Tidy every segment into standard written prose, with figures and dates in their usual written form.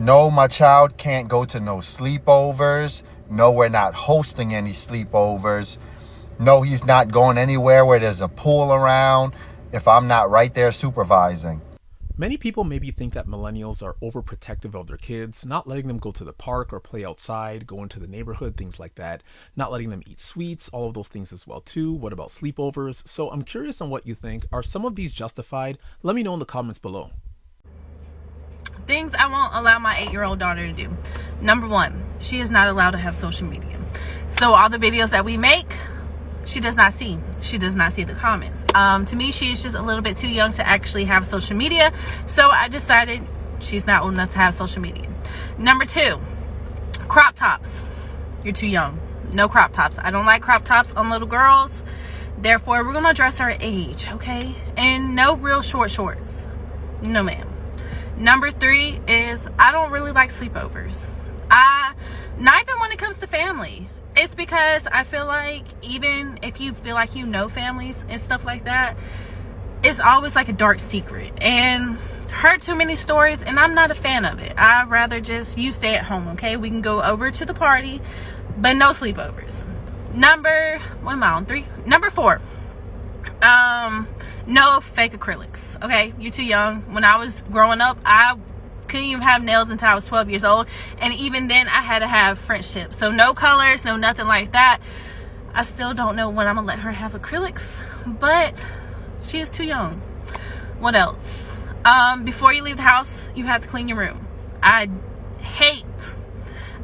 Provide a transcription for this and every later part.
No, my child can't go to no sleepovers. No, we're not hosting any sleepovers. No, he's not going anywhere where there's a pool around if I'm not right there supervising. Many people maybe think that millennials are overprotective of their kids, not letting them go to the park or play outside, go into the neighborhood, things like that, not letting them eat sweets, all of those things as well too. What about sleepovers? So I'm curious on what you think. Are some of these justified? Let me know in the comments below. Things I won't allow my 8-year-old daughter to do. Number one, she is not allowed to have social media. So all the videos that we make, she does not see. She does not see the comments. To me, she is just a little bit too young to actually have social media. So I decided she's not old enough to have social media. Number two, crop tops. You're too young. No crop tops. I don't like crop tops on little girls. Therefore, we're going to address her age, okay? And no real short shorts. No, ma'am. Number three is I don't really like sleepovers. Not even when it comes to family. It's because I feel like even if you feel like you know families and stuff like that, it's always like a dark secret and heard too many stories, and I'm not a fan of it. I'd rather just you stay at home, okay? We can go over to the party, but no sleepovers. Number 4, no fake acrylics, okay? You're too young. When I was growing up, I couldn't even have nails until I was 12 years old, and even then I had to have French tips. So no colors, no nothing like that. I still don't know when I'm gonna let her have acrylics, but she is too young. What else? Before you leave the house, you have to clean your room. I hate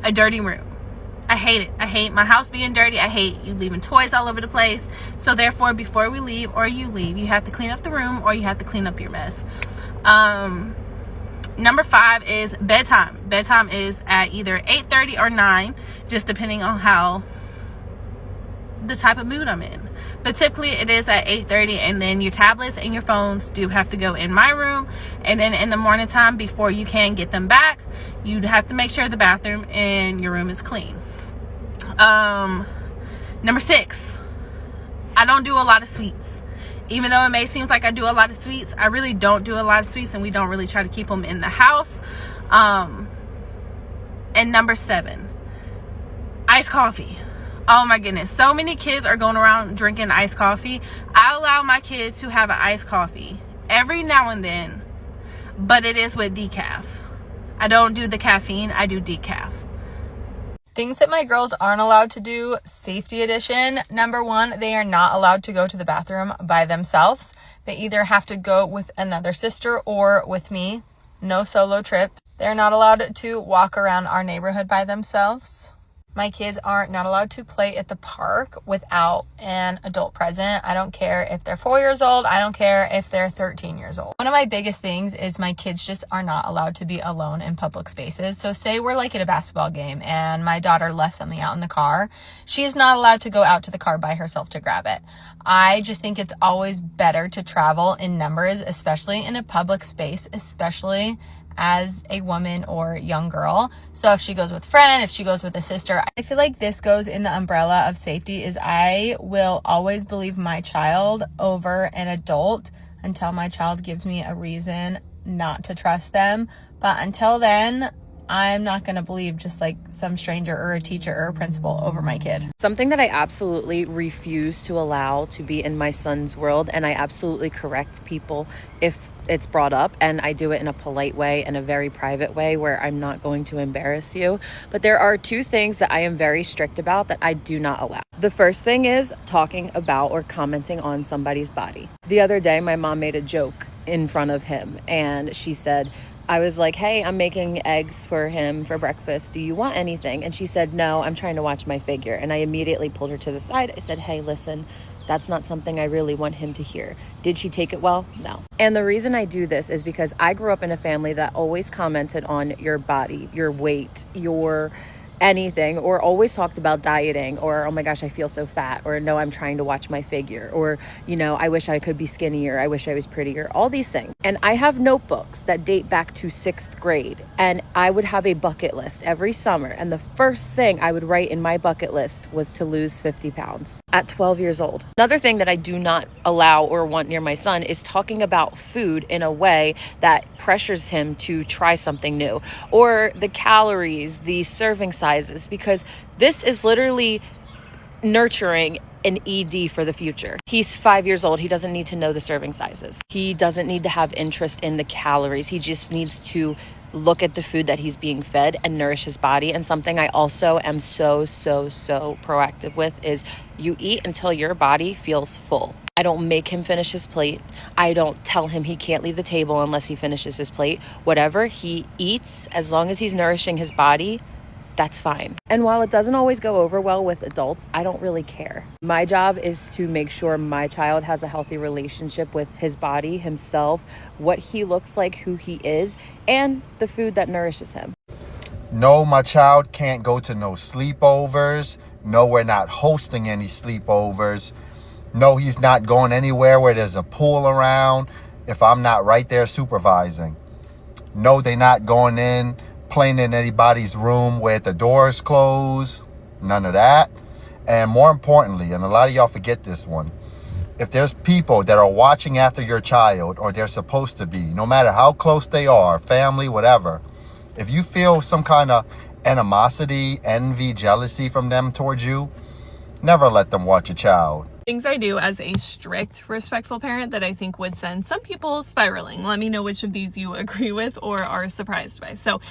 a dirty room. I hate it. I hate my house being dirty. I hate you leaving toys all over the place. So therefore, before we leave or you leave, you have to clean up the room or you have to clean up your mess. Number 5 is bedtime. Bedtime is at either 8:30 or 9, just depending on how the type of mood I'm in. But typically it is at 8:30, and then your tablets and your phones do have to go in my room. And then in the morning time, before you can get them back, you'd have to make sure the bathroom and your room is clean. Number 6, I don't do a lot of sweets. Even though it may seem like I do a lot of sweets, I really don't do a lot of sweets, and we don't really try to keep them in the house. And number 7, iced coffee. Oh my goodness, so many kids are going around drinking iced coffee. I allow my kids to have an iced coffee every now and then, but it is with decaf. I don't do the caffeine, I do decaf. Things that my girls aren't allowed to do, safety edition. Number 1, they are not allowed to go to the bathroom by themselves. They either have to go with another sister or with me. No solo trips. They're not allowed to walk around our neighborhood by themselves. My kids are not allowed to play at the park without an adult present. I don't care if they're 4 years old. I don't care if they're 13 years old. One of my biggest things is my kids just are not allowed to be alone in public spaces. So say we're like at a basketball game and my daughter left something out in the car. She's not allowed to go out to the car by herself to grab it. I just think it's always better to travel in numbers, especially in a public space, especially as a woman or young girl. So if she goes with a friend, if she goes with a sister, I feel like this goes in the umbrella of safety is I will always believe my child over an adult until my child gives me a reason not to trust them. But until then, I'm not going to believe just like some stranger or a teacher or a principal over my kid. Something that I absolutely refuse to allow to be in my son's world, and I absolutely correct people if it's brought up, and I do it in a polite way and a very private way where I'm not going to embarrass you. But there are 2 things that I am very strict about that I do not allow. The first thing is talking about or commenting on somebody's body. The other day, my mom made a joke in front of him, and she said, I was like, hey, I'm making eggs for him for breakfast. Do you want anything? And she said, no, I'm trying to watch my figure. And I immediately pulled her to the side. I said, hey, listen, that's not something I really want him to hear. Did she take it well? No. And the reason I do this is because I grew up in a family that always commented on your body, your weight, your anything, or always talked about dieting, or oh my gosh, I feel so fat, or no, I'm trying to watch my figure, or I wish I could be skinnier, I wish I was prettier, all these things. And I have notebooks that date back to 6th grade, and I would have a bucket list every summer, and the first thing I would write in my bucket list was to lose 50 pounds at 12 years old. Another thing that I do not allow or want near my son is talking about food in a way that pressures him to try something new, or the calories, the serving sizes, because this is literally nurturing an ED for the future. He's 5 years old. He doesn't need to know the serving sizes. He doesn't need to have interest in the calories. He just needs to look at the food that he's being fed and nourish his body. And something I also am so proactive with is you eat until your body feels full. I don't make him finish his plate. I don't tell him he can't leave the table unless he finishes his plate. Whatever he eats, as long as he's nourishing his body, that's fine. And while it doesn't always go over well with adults, I don't really care. My job is to make sure my child has a healthy relationship with his body, himself, what he looks like, who he is, and the food that nourishes him. No, my child can't go to no sleepovers. No, we're not hosting any sleepovers. No, he's not going anywhere where there's a pool around if I'm not right there supervising. No, they're not going in, playing in anybody's room where the doors closed. None of that. And more importantly, and a lot of y'all forget this one, if there's people that are watching after your child, or they're supposed to be, no matter how close they are, family, whatever, if you feel some kind of animosity, envy, jealousy from them towards you, never let them watch a child. Things I do as a strict, respectful parent that I think would send some people spiraling. Let me know which of these you agree with or are surprised by. So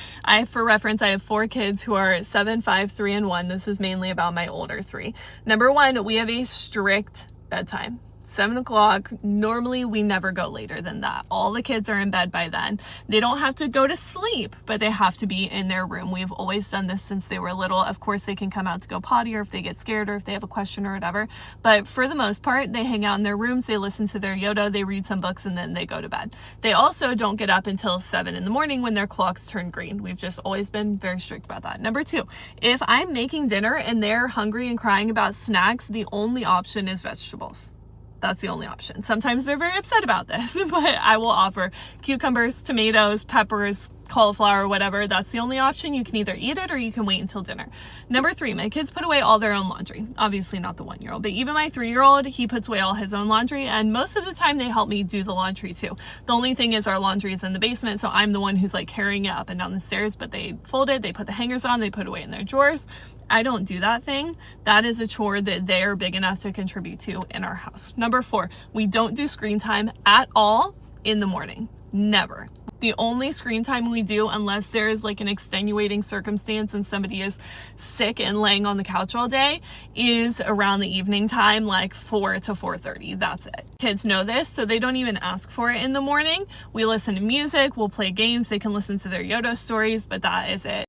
for reference, I have 4 kids who are 7, 5, 3, and 1. This is mainly about my older 3. Number 1, we have a strict bedtime. 7 o'clock. Normally we never go later than that. All the kids are in bed by then. They don't have to go to sleep, but they have to be in their room. We've always done this since they were little. Of course, they can come out to go potty, or if they get scared, or if they have a question or whatever. But for the most part, they hang out in their rooms, they listen to their Yoda, they read some books, and then they go to bed. They also don't get up until 7 in the morning when their clocks turn green. We've just always been very strict about that. Number 2, if I'm making dinner and they're hungry and crying about snacks, the only option is vegetables. That's the only option. Sometimes they're very upset about this, but I will offer cucumbers, tomatoes, peppers, cauliflower, whatever. That's the only option. You can either eat it or you can wait until dinner. Number 3, my kids put away all their own laundry. Obviously not the 1-year-old, but even my 3-year-old, he puts away all his own laundry, and most of the time they help me do the laundry too. The only thing is our laundry is in the basement, so I'm the one who's like carrying it up and down the stairs, but they fold it, they put the hangers on, they put it away in their drawers. I don't do that thing. That is a chore that they are big enough to contribute to in our house. Number 4, we don't do screen time at all in the morning. Never. The only screen time we do, unless there is like an extenuating circumstance and somebody is sick and laying on the couch all day, is around the evening time, like 4 to 4:30. That's it. Kids know this, so they don't even ask for it in the morning. We listen to music, we'll play games, they can listen to their Yoda stories, but that is it.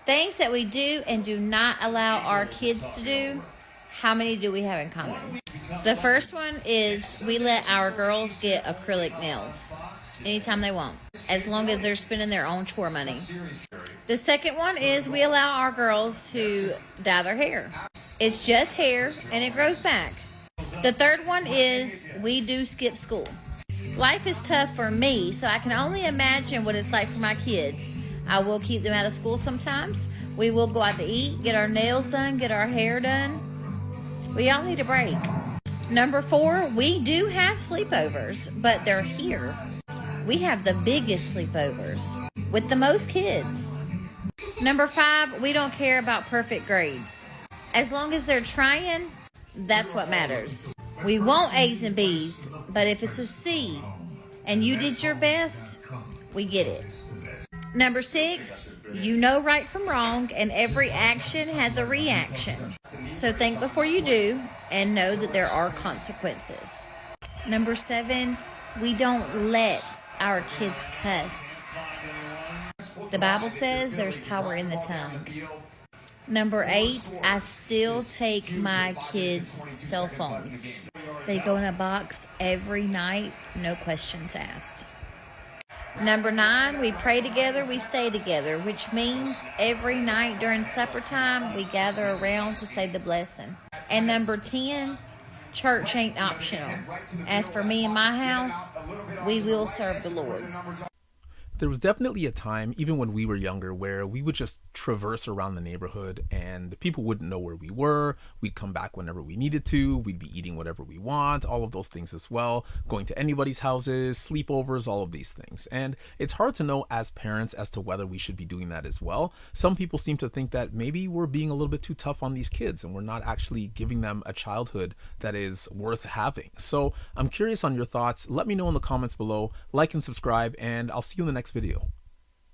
Things that we do and do not allow our kids to do, how many do we have in common? The first one is we let our girls get acrylic nails anytime they want, as long as they're spending their own chore money. The second one is we allow our girls to dye their hair. It's just hair and it grows back. The third one is we do skip school. Life is tough for me, so I can only imagine what it's like for my kids. I will keep them out of school sometimes. We will go out to eat, get our nails done, get our hair done. We all need a break. Number 4, we do have sleepovers, but they're here. We have the biggest sleepovers with the most kids. Number 5, we don't care about perfect grades. As long as they're trying, that's what matters. We want A's and B's, but if it's a C and you did your best, we get it. Number 6, you know right from wrong, and every action has a reaction. So think before you do and know that there are consequences. Number 7, we don't let our kids cuss. The Bible says there's power in the tongue. Number 8, I still take my kids' cell phones. They go in a box every night, no questions asked. Number 9, we pray together, we stay together, which means every night during supper time, we gather around to say the blessing. And number 10, church ain't optional. As for me and my house, we will serve the Lord. There was definitely a time, even when we were younger, where we would just traverse around the neighborhood and people wouldn't know where we were. We'd come back whenever we needed to. We'd be eating whatever we want, all of those things as well. Going to anybody's houses, sleepovers, all of these things. And it's hard to know as parents as to whether we should be doing that as well. Some people seem to think that maybe we're being a little bit too tough on these kids and we're not actually giving them a childhood that is worth having. So I'm curious on your thoughts. Let me know in the comments below. Like and subscribe, and I'll see you in the next video.